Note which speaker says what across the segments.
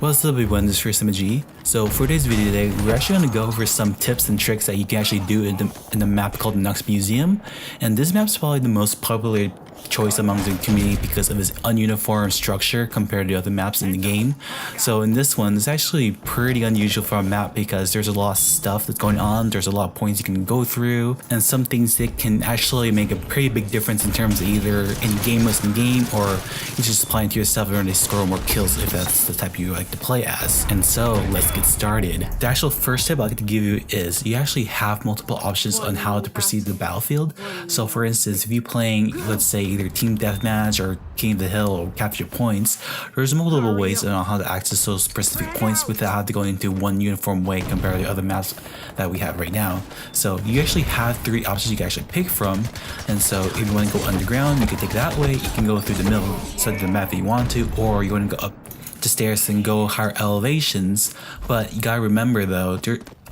Speaker 1: What's up everyone, this is First G. So for today's video today, we're actually going to go over some tips and tricks that you can actually do in the map called Nux Museum. And this map is probably the most popular choice among the community because of its ununiform structure compared to other maps in the game. So in this one, it's actually pretty unusual for a map because there's a lot of stuff that's going on, there's a lot of points you can go through, and some things that can actually make a pretty big difference in terms of either in game most in game or you just applying to yourself and to score more kills if that's the type you like to play as. And so let's get started. The actual first tip I'd like to give you is you actually have multiple options on how to proceed to the battlefield. So for instance, if you're playing, let's say, either team deathmatch or King of the Hill or capture points, there's multiple ways on how to access those specific points without having to go into one uniform way compared to other maps that we have right now. So you actually have three options you can actually pick from. And so if you want to go underground, you can take that way. You can go through the middle side of the map if you want to, or you want to go up the stairs and go higher elevations. But you gotta remember though,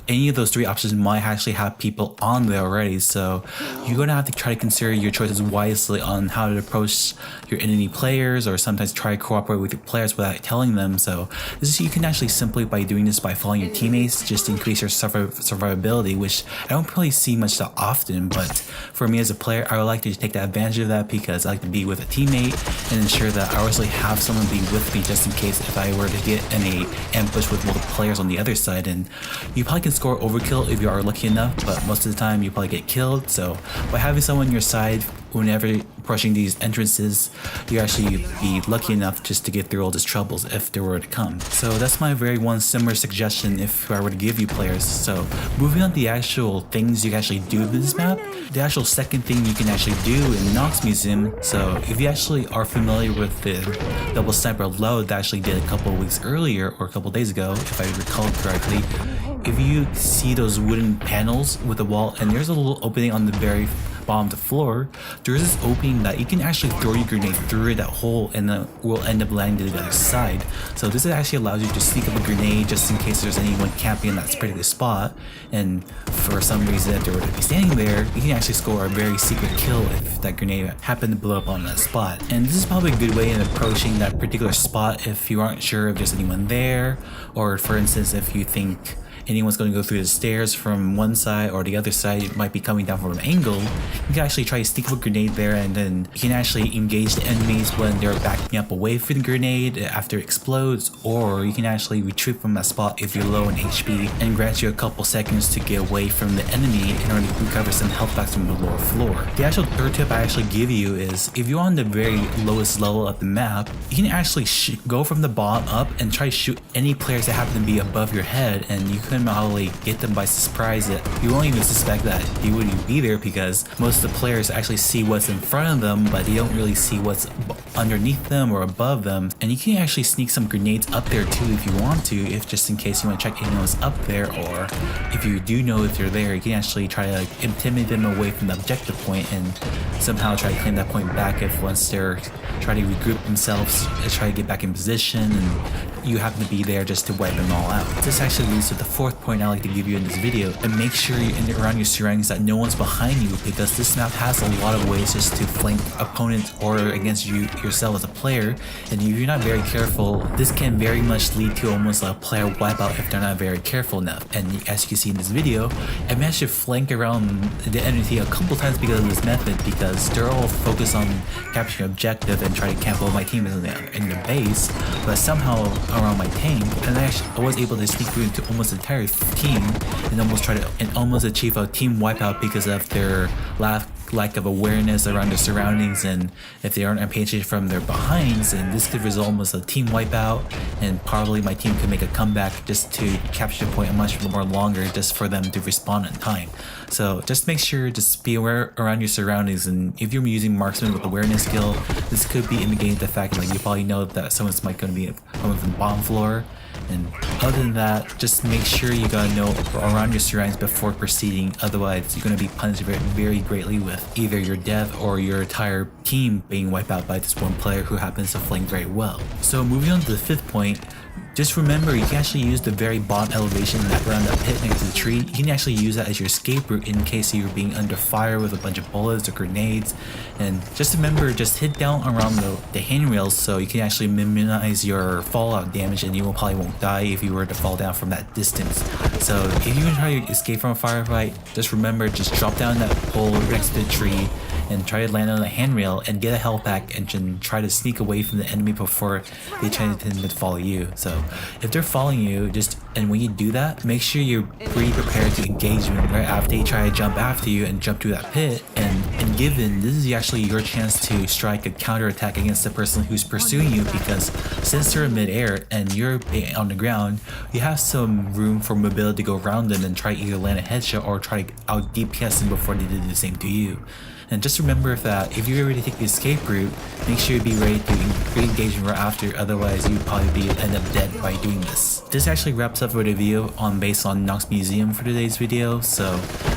Speaker 1: any of those three options might actually have people on there already, so you're gonna have to try to consider your choices wisely on how to approach your enemy players, or sometimes try to cooperate with your players without telling them. So you can actually simply by doing this by following your teammates just increase your survivability, which I don't really see much that often, but for me as a player, I would like to take that advantage of that because I like to be with a teammate and ensure that I always have someone be with me just in case if I were to get in a ambush with multiple players on the other side. And you probably can score overkill if you are lucky enough, but most of the time you probably get killed. So by having someone on your side whenever approaching these entrances, you actually be lucky enough just to get through all these troubles if there were to come. So that's my very one similar suggestion if I were to give you players. So moving on to the actual things you can actually do with this map, the actual second thing you can actually do in Nux Museum. So if you actually are familiar with the double sniper load that I actually did a couple of weeks earlier or a couple of days ago, if I recall correctly, if you see those wooden panels with a wall and there's a little opening on the very bottom of the floor, there's this opening that you can actually throw your grenade through that hole and then will end up landing to the other side. So this actually allows you to sneak up a grenade just in case there's anyone camping in that particular spot, and for some reason if they were to be standing there, you can actually score a very secret kill if that grenade happened to blow up on that spot. And this is probably a good way in approaching that particular spot if you aren't sure if there's anyone there, or for instance if you think anyone's going to go through the stairs from one side or the other side, it might be coming down from an angle. You can actually try to stick a grenade there, and then you can actually engage the enemies when they're backing up away from the grenade after it explodes, or you can actually retreat from that spot if you're low in HP and grant you a couple seconds to get away from the enemy in order to recover some health back from the lower floor. The actual third tip I actually give you is if you're on the very lowest level of the map, you can actually go from the bottom up and try to shoot any players that happen to be above your head, and you can probably get them by surprise that you won't even suspect that you wouldn't be there because most of the players actually see what's in front of them, but they don't really see what's underneath them or above them. And you can actually sneak some grenades up there too if you want to, if just in case you want to check anyone's up there, or if you do know if they're there, you can actually try to intimidate them away from the objective point and somehow try to claim that point back if once they're trying to regroup themselves, try to get back in position and you happen to be there just to wipe them all out. This actually leads to the fourth point I like to give you in this video, and make sure you're around your surroundings that no one's behind you, because this map has a lot of ways just to flank opponents or against you yourself as a player, and if you're not very careful, this can very much lead to almost a player wipeout if they're not very careful enough. And as you can see in this video, I managed to flank around the enemy a couple times because of this method, because they're all focused on capturing objective and trying to camp all my team in the base, but somehow around my tank, and I was able to sneak through into almost the entire team and almost achieve a team wipeout because of their lack of awareness around their surroundings, and if they aren't paying attention from their behinds, and this could result almost a team wipeout, and probably my team could make a comeback just to capture the point much more longer just for them to respawn in time. So just make sure, just be aware around your surroundings, and if you're using marksman with awareness skill, this could be indicating the fact that you probably know that someone's going to be coming from the bottom floor. And other than that, just make sure you gotta know around your surroundings before proceeding, otherwise you're gonna be punished very greatly with either your death or your entire team being wiped out by this one player who happens to flank very well. So moving on to the fifth point, Just remember, you can actually use the very bottom elevation around that pit next to the tree. You can actually use that as your escape route in case you're being under fire with a bunch of bullets or grenades. And just remember, just hit down around the handrails so you can actually minimize your fallout damage, and you probably won't die if you were to fall down from that distance. So if you try to escape from a firefight, just remember, just drop down that pole next to the tree and try to land on the handrail and get a health pack and try to sneak away from the enemy before they try to follow you. So if they're following you, and when you do that, make sure you're pretty prepared to engage them right after they try to jump after you and jump through that pit. And given this is actually your chance to strike a counter attack against the person who's pursuing you, because since they're in midair and you're on the ground, you have some room for mobility to go around them and try to either land a headshot or try to out DPS them before they did the same to you. And just remember that if you're ready to take the escape route, make sure you be ready to re-engage right after, otherwise you'd probably end up dead by doing this. This actually wraps up for the video based on Nox Museum for today's video. So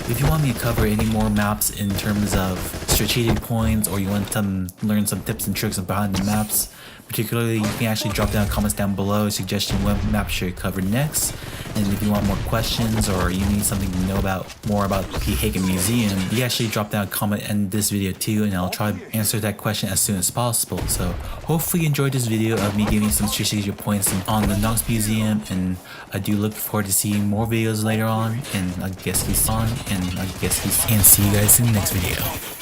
Speaker 1: if you want me to cover any more maps in terms of strategic points, or you want to learn some tips and tricks behind the maps, particularly, you can actually drop down comments down below suggesting what map should I cover next. And if you want more questions or you need something to know more about the Hagen Museum, you actually drop down a comment in this video too, and I'll try to answer that question as soon as possible. So hopefully you enjoyed this video of me giving some strategic points on the Nox Museum, and I do look forward to seeing more videos later on, and see you guys in the next video.